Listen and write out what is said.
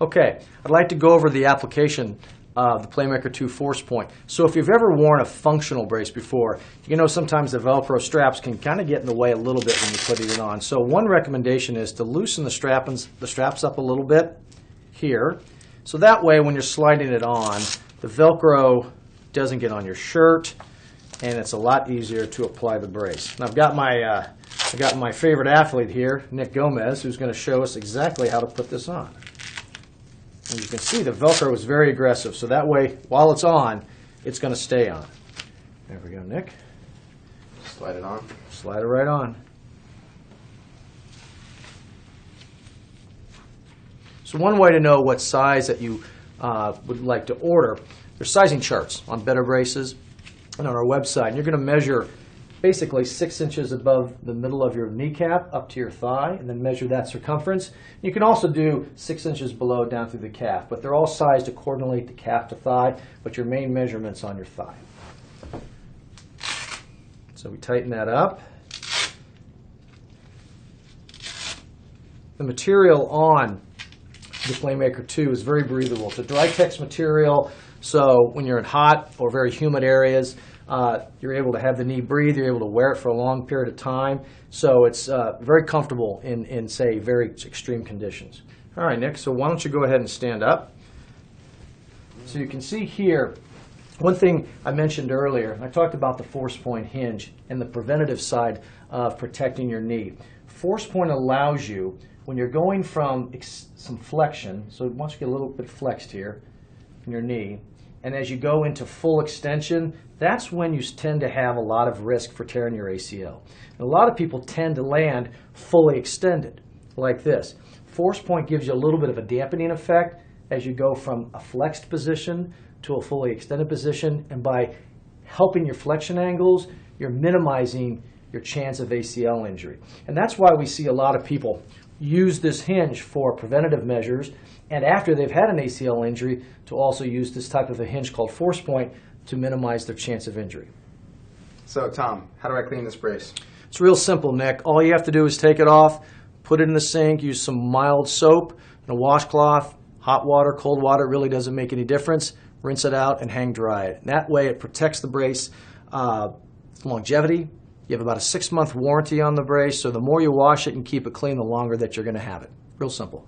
Okay, I'd like to go over the application of the Playmaker 2 force point. So if you've ever worn a functional brace before, you know sometimes the Velcro straps can kind of get in the way a little bit when you put it on. So one recommendation is to loosen the straps up a little bit here. So that way when you're sliding it on, the Velcro doesn't get on your shirt, and it's a lot easier to apply the brace. And I've got my favorite athlete here, Nick Gomez, who's going to show us exactly how to put this on. And you can see the Velcro is very aggressive, so that way, while it's on, it's going to stay on. There we go, Nick. Slide it on. Slide it right on. So one way to know what size that you would like to order, there's sizing charts on Better Braces and on our website. And you're going to measure basically 6 inches above the middle of your kneecap up to your thigh, and then measure that circumference. You can also do 6 inches below down through the calf, but they're all sized accordingly to calf to thigh, but your main measurement's on your thigh. So we tighten that up. The material on the Playmaker 2 is very breathable. It's a dry text material, so when you're in hot or very humid areas, you're able to have the knee breathe, you're able to wear it for a long period of time, so it's very comfortable in, say, very extreme conditions. All right, Nick, so why don't you go ahead and stand up. So you can see here, one thing I mentioned earlier, I talked about the force point hinge and the preventative side of protecting your knee. Force point allows you, when you're going from some flexion, so once you get a little bit flexed here in your knee, and as you go into full extension, that's when you tend to have a lot of risk for tearing your ACL. And a lot of people tend to land fully extended, like this. Force point gives you a little bit of a dampening effect as you go from a flexed position to a fully extended position, and by helping your flexion angles, you're minimizing your chance of ACL injury. And that's why we see a lot of people use this hinge for preventative measures, and after they've had an ACL injury, to also use this type of a hinge called force point to minimize their chance of injury. So Tom, how do I clean this brace? It's real simple, Nick. All you have to do is take it off, put it in the sink, use some mild soap and a washcloth, hot water, cold water, really doesn't make any difference. Rinse it out and hang dry it. And that way it protects the brace longevity. You have about a 6-month warranty on the brace, so the more you wash it and keep it clean, the longer that you're going to have it. Real simple.